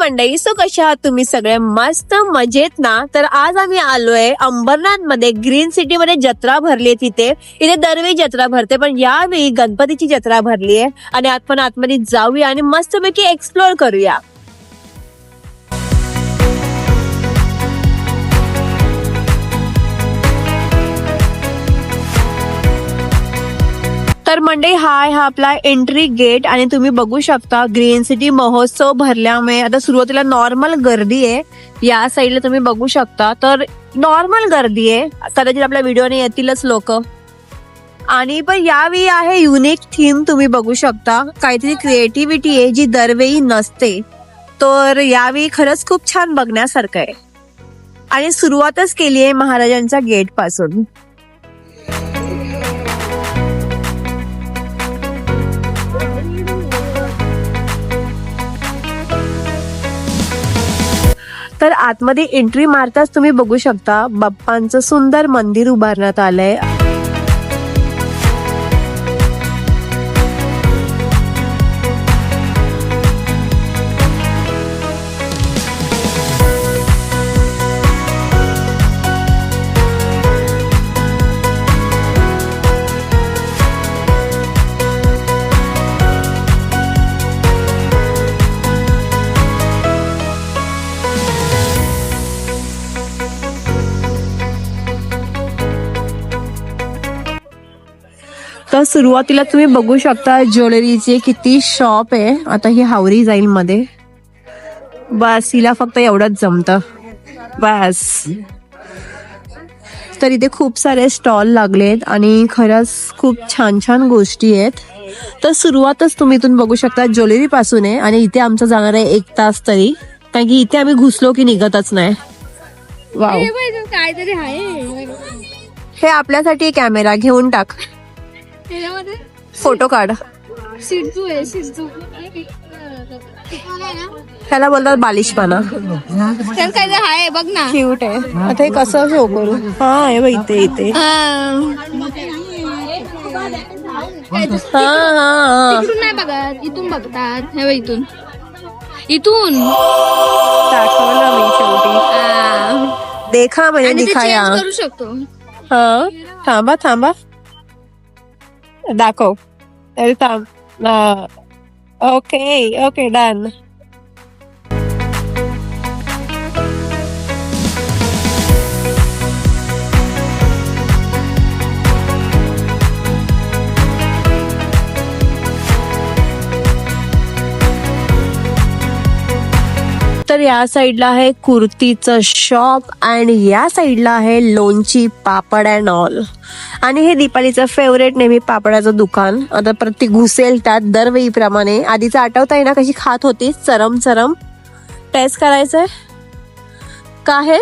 मंडळी, सो कशा आहात तुम्ही सगळे? मस्त मजेत ना? तर आज आम्ही आलोय अंबरनाथ मध्ये, ग्रीन सिटी मध्ये जत्रा भरली आहे. इथे दरवेळी जत्रा भरते, पण यावेळी गणपतीची जत्रा भरली आहे आणि आपण आतमध्ये जाऊया आणि मस्तपैकी एक्सप्लोर करूया. तर मंडळी, हा आपला एंट्री गेट आणि तुम्ही बघू शकता ग्रीन सिटी महोत्सव भरल्यामुळे आता सुरुवातीला नॉर्मल गर्दी आहे. या साईडला तुम्ही बघू शकता, तर नॉर्मल गर्दी आहे. कदाचित आपल्या व्हिडिओने येतीलच लोक. आणि पण यावेळी आहे युनिक थीम. तुम्ही बघू शकता काहीतरी क्रिएटिव्हिटी आहे जी दरवेळी नसते. तर यावेळी खरंच खूप छान बघण्यासारखं आहे. आणि सुरुवातच केली आहे महाराजांच्या गेट पासून. तर आतमध्ये एंट्री मारताच तुम्ही बघू शकता बाप्पांचं सुंदर मंदिर उभारण्यात आलंय. तर सुरुवातीला तुम्ही बघू शकता ज्वेलरीचे किती शॉप आहे. आता ही हावरी जाईल मध्ये. बस हिला फक्त एवढंच जमतं बस. तर इथे खूप सारे स्टॉल लागलेत आणि खरंच खूप छान छान गोष्टी आहेत. तर सुरुवातच तुम्ही इथून बघू शकता ज्वेलरी पासून आहे आणि इथे आमचं जाणार आहे 1 तास तरी, कारण की इथे आम्ही घुसलो की निघतच नाही. वाव, काहीतरी आहे. हे आपल्यासाठी कॅमेरा घेऊन टाक, फोटो काढ. शिजू आहे, शिजू. त्याला बोलतात बालिशपणा. तर काय आहे बघ ना, क्यूट आहे. आता हे कसं शो करू? हा हे बघ इथे इथे. इथून नाही बघत, इथून बघतात. हे बघ इथून, इथून दाखवलं मी शेवटी. देखा म्हणजे दिखाया करू शकतो. हा थांबा थांबा, दाखव. अरे थांब. Okay okay done. तर या साईडला आहे कुर्तीचं शॉप आणि या साईडला आहे लोणची, पापड अँड ऑल. आणि हे दीपालीचं फेवरेट नेहमी पापडाचं दुकान. आता प्रत्येक घुसेल त्यात दरवेळी प्रमाणे. आधीचं आठवत आहे ना कशी खात होती चरम चरम. टेस्ट करायचंय का? हे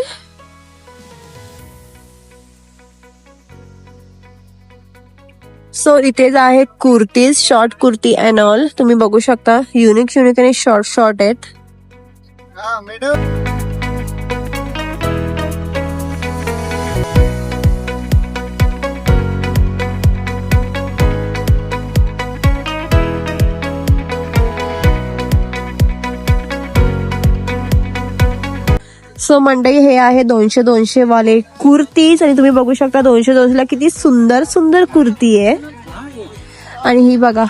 सो इथेच आहे kurtis, short kurti and all. तुम्ही बघू शकता युनिक आणि शॉर्ट आहेत. सो मंडई, हे आहे 200 वाले कुर्तीज आणि तुम्ही बघू शकता 200 ला किती सुंदर सुंदर कुर्ती आहे. आणि ही बघा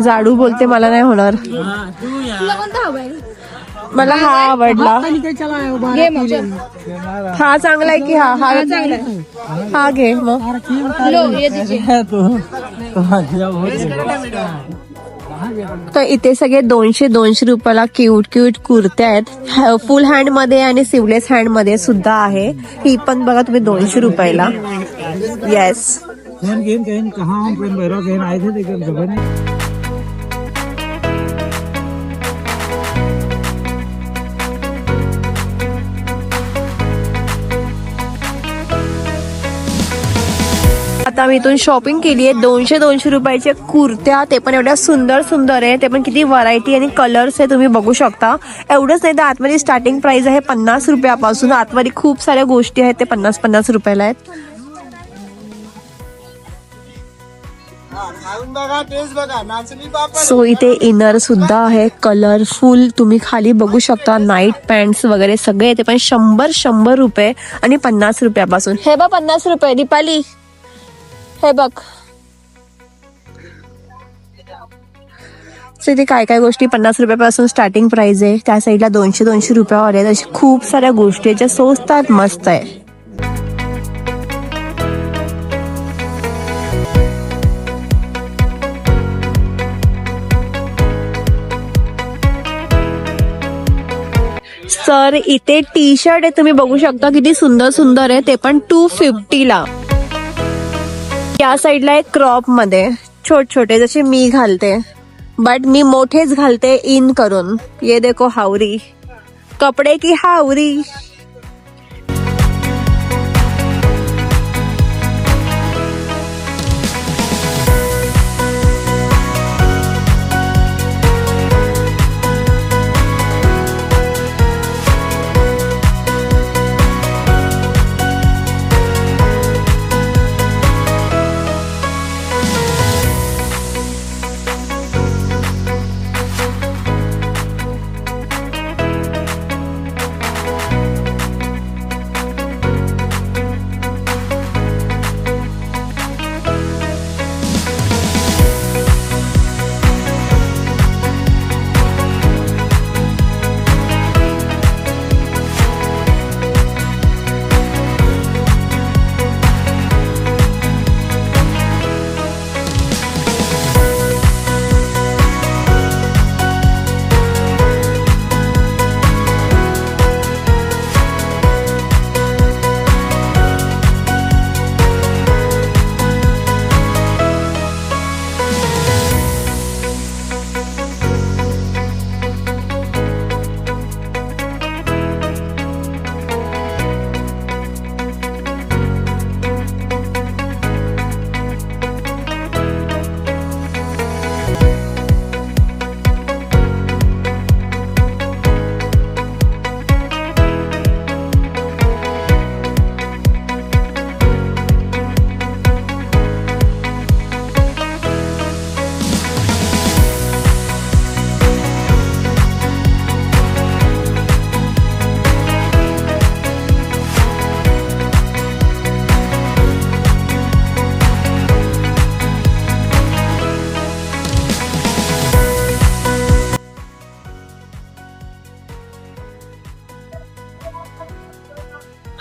जाडू बोलते मला नाही होणार. मला हा आवडला. हा चांगला आहे की हा चांगला आहे. हा घे मग. तर इथे सगळे 200 रुपयाला क्यूट कुर्त्या आहेत. फुल हँड मध्ये आणि सिवलेस हँड मध्ये सुद्धा आहे. ही पण बघा तुम्ही 200 रुपयाला. येस. आता आम्ही इथून शॉपिंग केली आहे. 200 रुपयाच्या कुर्त्या, ते पण एवढ्या सुंदर सुंदर आहे. ते पण किती व्हरायटी आणि कलर्स आहे तुम्ही बघू शकता. एवढंच नाही तर आतमध्ये स्टार्टिंग प्राइस आहे 50 रुपयापासून. आतमध्ये खूप साऱ्या गोष्टी आहेत ते 50 रुपयाला आहेत. खाऊन बघा, टेस्ट बघा, नाचणी पापड. सो इथे इनर सुद्धा आहे कलरफुल, तुम्ही खाली बघू शकता. नाईट पॅन्ट्स वगैरे सगळे येते, पण 100 रुपये आणि 50 रुपयापासून. हे बघ 50 रुपये दीपाली, हे बघ. सो इथे काय काय गोष्टी 50 रुपयापासून स्टार्टिंग प्राइस आहे. त्या साईडला 200 रुपयावर आहेत. अशा खूप साऱ्या गोष्टी ज्या स्वस्तात मस्त आहे. सर इथे टी शर्ट आहे, तुम्ही बघू शकता किती सुंदर सुंदर आहे, ते पण 250 ला. या साईडला एक क्रॉप मध्ये छोटे छोटे जसे मी घालते, बट मी मोठेच घालते इन करून. ये देखो हावरी, कपडे की हावरी.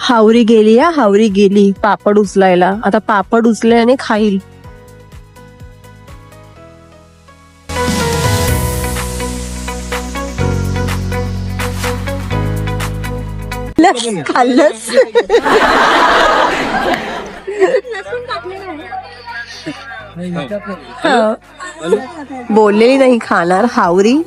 हावरी गेली, या हावरी गेली पापड उचलायला. आता पापड उचले आणि खाईल. खाल्लंच. बोललेली नाही खाणार हावरी.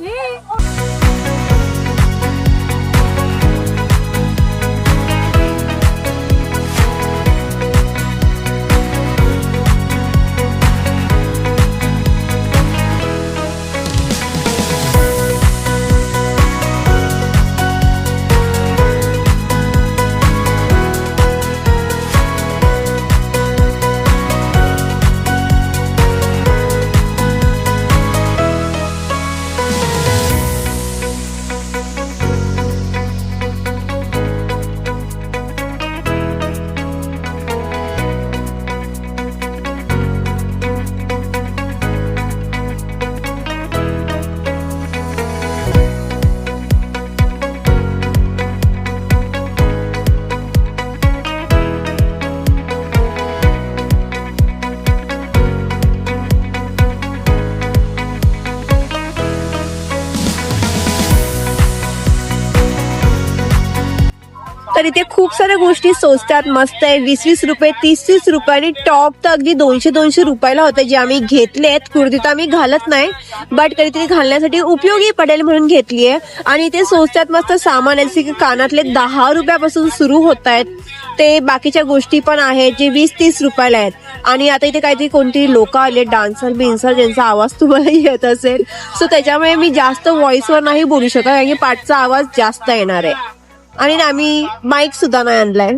तर इथे खूप साऱ्या गोष्टी स्वस्तात मस्त आहे. 20-20 रुपये, 30-30 रुपये आणि टॉप तर अगदी 200-200 रुपयाला होते, जे आम्ही घेतलेत. कुर्ती तर आम्ही घालत नाही, बट कधीतरी घालण्यासाठी उपयोगी पडेल म्हणून घेतलीये. आणि इथे स्वस्तात मस्त सामान आहे, जसे की कानातले 10 रुपयापासून सुरू होत आहेत. ते बाकीच्या गोष्टी पण आहेत जे 20-30 रुपयाला आहेत. आणि आता इथे काहीतरी कोणती लोक आले डान्सर बिन्सर, ज्यांचा आवाज तुम्हाला येत असेल. सो त्याच्यामुळे मी जास्त व्हॉइसवर नाही बोलू शकत, कारण की पाठचा आवाज जास्त येणार आहे. आणि आम्ही माईक सुद्धा नाही आणलाय.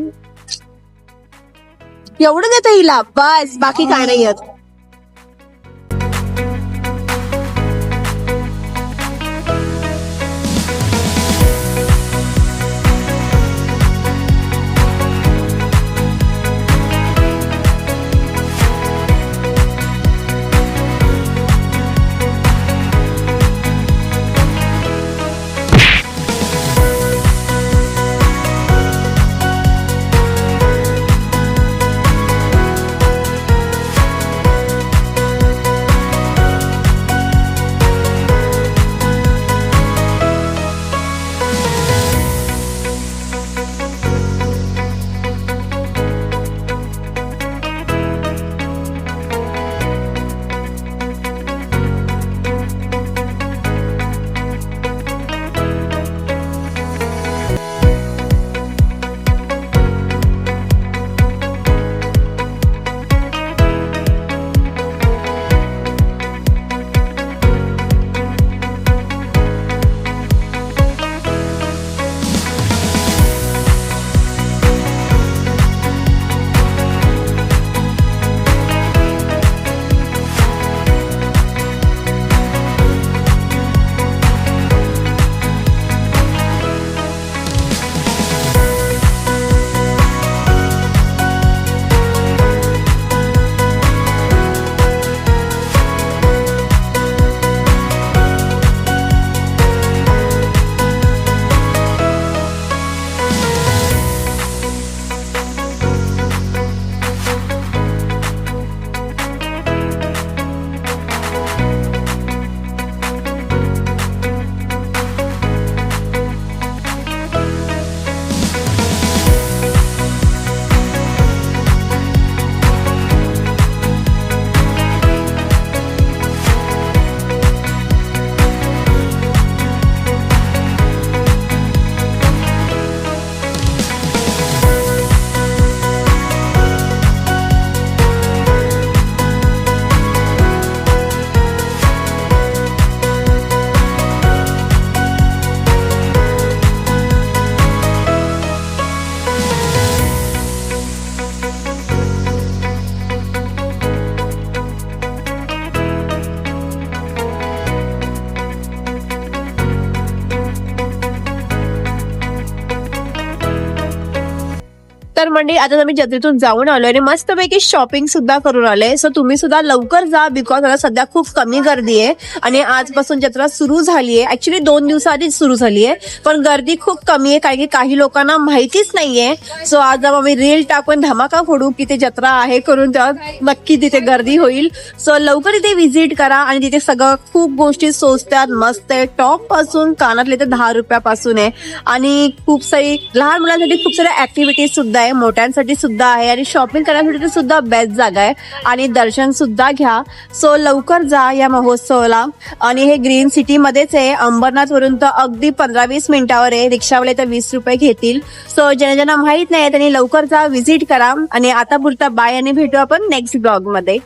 एवढं देतं हिला बस, बाकी काय नाही येत. मंडळी आता आम्ही जत्रेतून जाऊन आलोय आणि मस्तपैकी शॉपिंग सुद्धा करून आले. सो तुम्ही सुद्धा लवकर जा, बिकॉज आता सध्या खूप कमी गर्दी आहे आणि आजपासून जत्रा सुरू झाली आहे. ऍक्च्युली 2 दिवसाआधीच सुरू झाली आहे, पण गर्दी खूप कमी आहे कारण की काही लोकांना माहितीच नाहीये. सो आज आम्ही रील टाकून धमाका फोडू की ते जत्रा आहे करून, तेव्हा नक्की तिथे गर्दी होईल. सो लवकर इथे व्हिजिट करा आणि तिथे सगळं खूप गोष्टी स्वस्तात मस्त आहे. टॉप पासून कानातले तर 10 रुपयापासून आहे आणि खूप सारी लहान मुलांसाठी खूप साऱ्या ऍक्टिव्हिटीज सुद्धा आहे, मोठ्यांसाठी सुद्धा आहे आणि शॉपिंग करण्यासाठी सुद्धा बेस्ट जागा आहे आणि दर्शन सुद्धा घ्या. सो लवकर जा या महोत्सवाला. आणि हे ग्रीन सिटी मध्येच आहे, अंबरनाथ वरून तर अगदी 15-20 मिनिटावर आहे. रिक्षावाले तर 20 रुपये घेतील. सो ज्यांना माहित नाही त्यांनी लवकर जा, व्हिजिट करा. आणि आता पुरता बाय आणि भेटू आपण नेक्स्ट ब्लॉग मध्ये.